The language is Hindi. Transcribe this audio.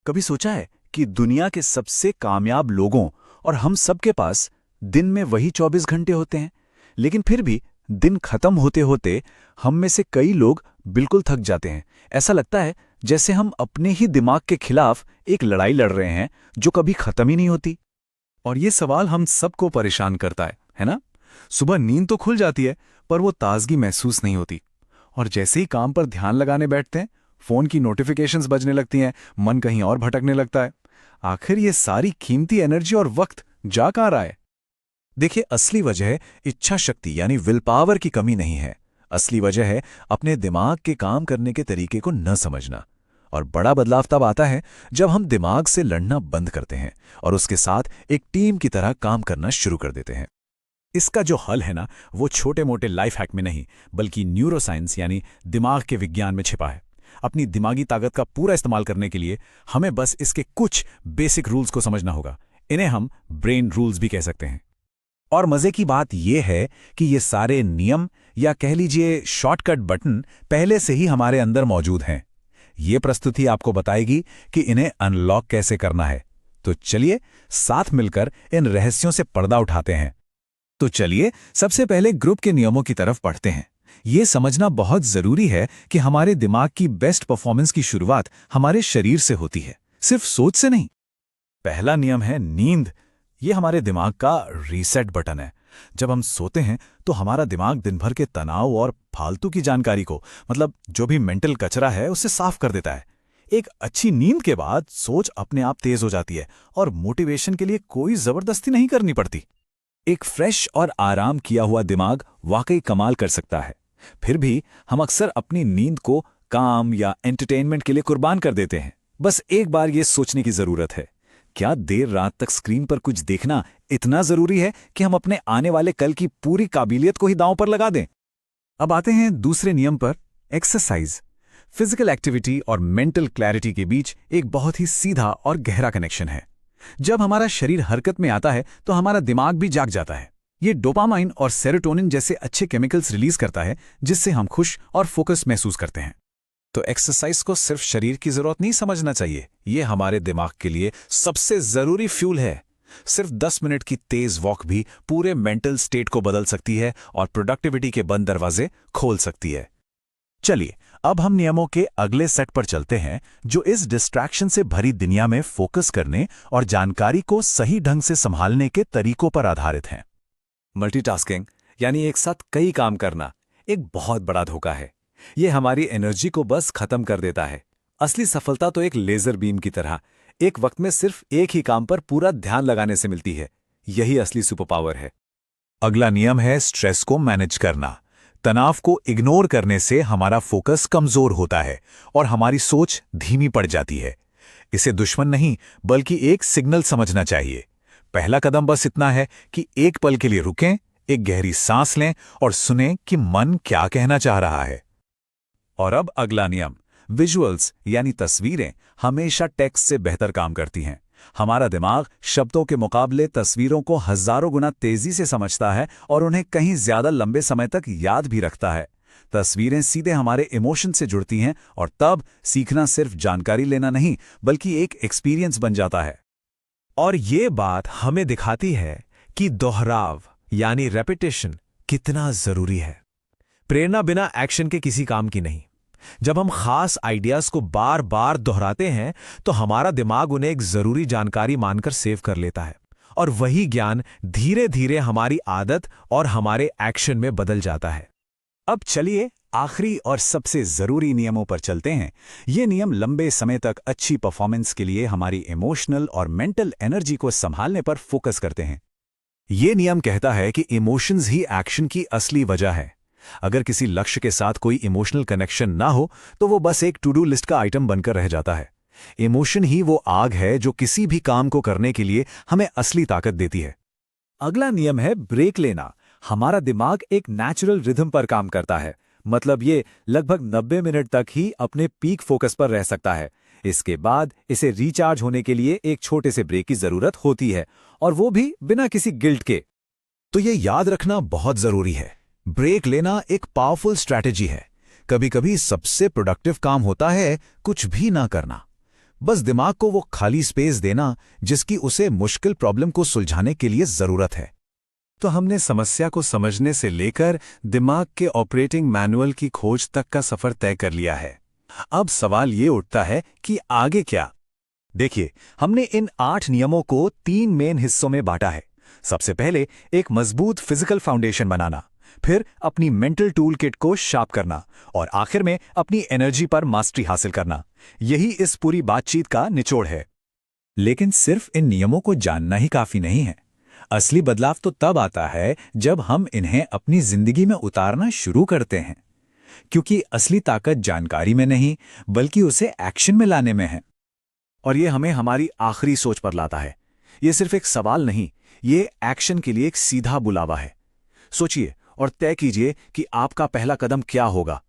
कभी सोचा है कि दुनिया के सबसे कामयाब लोगों और हम सबके पास दिन में वही 24 घंटे होते हैं, लेकिन फिर भी दिन खत्म होते होते हम में से कई लोग बिल्कुल थक जाते हैं। ऐसा लगता है जैसे हम अपने ही दिमाग के खिलाफ एक लड़ाई लड़ रहे हैं जो कभी खत्म ही नहीं होती। और ये सवाल हम सबको परेशान करता है ना? सुबह नींद तो खुल जाती है, पर वो ताजगी महसूस नहीं होती। और जैसे ही काम पर ध्यान लगाने बैठते हैं, फोन की नोटिफिकेशंस बजने लगती हैं, मन कहीं और भटकने लगता है। आखिर ये सारी कीमती एनर्जी और वक्त जा कहाँ रहा है? देखिए, असली वजह इच्छा शक्ति यानी विल पावर की कमी नहीं है। असली वजह है अपने दिमाग के काम करने के तरीके को न समझना। और बड़ा बदलाव तब आता है जब हम दिमाग से लड़ना बंद करते हैं और उसके साथ एक टीम की तरह काम करना शुरू कर देते हैं। इसका जो हल है ना, वो छोटे मोटे लाइफ हैक में नहीं, बल्कि न्यूरोसाइंस यानी दिमाग के विज्ञान में छिपा है। अपनी दिमागी ताकत का पूरा इस्तेमाल करने के लिए हमें बस इसके कुछ बेसिक रूल्स को समझना होगा। इन्हें हम ब्रेन रूल्स भी कह सकते हैं। और मजे की बात यह है कि ये सारे नियम या कह लीजिए शॉर्टकट बटन पहले से ही हमारे अंदर मौजूद हैं। ये प्रस्तुति आपको बताएगी कि इन्हें अनलॉक कैसे करना है। तो चलिए साथ मिलकर इन रहस्यों से पर्दा उठाते हैं। तो चलिए सबसे पहले ग्रुप के नियमों की तरफ बढ़ते हैं। ये समझना बहुत जरूरी है कि हमारे दिमाग की बेस्ट परफॉर्मेंस की शुरुआत हमारे शरीर से होती है, सिर्फ सोच से नहीं। पहला नियम है नींद। ये हमारे दिमाग का रीसेट बटन है। जब हम सोते हैं तो हमारा दिमाग दिन भर के तनाव और फालतू की जानकारी को, मतलब जो भी मेंटल कचरा है, उससे साफ कर देता है। एक अच्छी नींद के बाद सोच अपने आप तेज हो जाती है और मोटिवेशन के लिए कोई जबरदस्ती नहीं करनी पड़ती। एक फ्रेश और आराम किया हुआ दिमाग वाकई कमाल कर सकता है। फिर भी हम अक्सर अपनी नींद को काम या एंटरटेनमेंट के लिए कुर्बान कर देते हैं। बस एक बार ये सोचने की जरूरत है, क्या देर रात तक स्क्रीन पर कुछ देखना इतना जरूरी है कि हम अपने आने वाले कल की पूरी काबिलियत को ही दांव पर लगा दें? अब आते हैं दूसरे नियम पर, एक्सरसाइज। फिजिकल एक्टिविटी और मेंटल क्लैरिटी के बीच एक बहुत ही सीधा और गहरा कनेक्शन है। जब हमारा शरीर हरकत में आता है तो हमारा दिमाग भी जाग जाता है। ये डोपामाइन और सेरोटोनिन जैसे अच्छे केमिकल्स रिलीज करता है, जिससे हम खुश और फोकस महसूस करते हैं। तो एक्सरसाइज को सिर्फ शरीर की जरूरत नहीं समझना चाहिए, ये हमारे दिमाग के लिए सबसे जरूरी फ्यूल है। सिर्फ 10 मिनट की तेज वॉक भी पूरे मेंटल स्टेट को बदल सकती है और प्रोडक्टिविटी के बंद दरवाजे खोल सकती है। चलिए अब हम नियमों के अगले सेट पर चलते हैं, जो इस डिस्ट्रैक्शन से भरी दुनिया में फोकस करने और जानकारी को सही ढंग से संभालने के तरीकों पर आधारित हैं। मल्टीटास्किंग यानी एक साथ कई काम करना एक बहुत बड़ा धोखा है। ये हमारी एनर्जी को बस खत्म कर देता है। असली सफलता तो एक लेजर बीम की तरह एक वक्त में सिर्फ एक ही काम पर पूरा ध्यान लगाने से मिलती है। यही असली सुपर पावर है। अगला नियम है स्ट्रेस को मैनेज करना। तनाव को इग्नोर करने से हमारा फोकस कमजोर होता है और हमारी सोच धीमी पड़ जाती है। इसे दुश्मन नहीं, बल्कि एक सिग्नल समझना चाहिए। पहला कदम बस इतना है कि एक पल के लिए रुकें, एक गहरी सांस लें और सुनें कि मन क्या कहना चाह रहा है। और अब अगला नियम, विजुअल्स यानी तस्वीरें हमेशा टेक्स्ट से बेहतर काम करती हैं। हमारा दिमाग शब्दों के मुकाबले तस्वीरों को हजारों गुना तेजी से समझता है और उन्हें कहीं ज्यादा लंबे समय तक याद भी रखता है। तस्वीरें सीधे हमारे इमोशन से जुड़ती हैं और तब सीखना सिर्फ जानकारी लेना नहीं, बल्कि एक एक्सपीरियंस बन जाता है। और ये बात हमें दिखाती है कि दोहराव यानी रेपिटेशन कितना जरूरी है। प्रेरणा बिना एक्शन के किसी काम की नहीं। जब हम खास आइडियाज को बार बार दोहराते हैं तो हमारा दिमाग उन्हें एक जरूरी जानकारी मानकर सेव कर लेता है और वही ज्ञान धीरे धीरे हमारी आदत और हमारे एक्शन में बदल जाता है। अब चलिए आखिरी और सबसे जरूरी नियमों पर चलते हैं। ये नियम लंबे समय तक अच्छी परफॉर्मेंस के लिए हमारी इमोशनल और मेंटल एनर्जी को संभालने पर फोकस करते हैं। ये नियम कहता है कि इमोशंस ही एक्शन की असली वजह है। अगर किसी लक्ष्य के साथ कोई इमोशनल कनेक्शन ना हो तो वो बस एक टू डू लिस्ट का आइटम बनकर रह जाता है। इमोशन ही वो आग है जो किसी भी काम को करने के लिए हमें असली ताकत देती है। अगला नियम है ब्रेक लेना। हमारा दिमाग एक नेचुरल रिदम पर काम करता है, मतलब ये लगभग 90 मिनट तक ही अपने पीक फोकस पर रह सकता है। इसके बाद इसे रिचार्ज होने के लिए एक छोटे से ब्रेक की जरूरत होती है, और वो भी बिना किसी गिल्ट के। तो ये याद रखना बहुत जरूरी है, ब्रेक लेना एक पावरफुल स्ट्रैटेजी है। कभी कभी सबसे प्रोडक्टिव काम होता है कुछ भी ना करना। बस दिमाग को वो खाली स्पेस देना जिसकी उसे मुश्किल प्रॉब्लम को सुलझाने के लिए जरूरत है। तो हमने समस्या को समझने से लेकर दिमाग के ऑपरेटिंग मैनुअल की खोज तक का सफर तय कर लिया है। अब सवाल ये उठता है कि आगे क्या? देखिए, हमने इन 8 नियमों को 3 मेन हिस्सों में बांटा है। सबसे पहले एक मजबूत फिजिकल फाउंडेशन बनाना, फिर अपनी मेंटल टूल किट को शार्प करना और आखिर में अपनी एनर्जी पर मास्टरी हासिल करना। यही इस पूरी बातचीत का निचोड़ है। लेकिन सिर्फ इन नियमों को जानना ही काफी नहीं है। असली बदलाव तो तब आता है जब हम इन्हें अपनी जिंदगी में उतारना शुरू करते हैं, क्योंकि असली ताकत जानकारी में नहीं बल्कि उसे एक्शन में लाने में है। और ये हमें हमारी आखिरी सोच पर लाता है। ये सिर्फ एक सवाल नहीं, ये एक्शन के लिए एक सीधा बुलावा है। सोचिए और तय कीजिए कि आपका पहला कदम क्या होगा।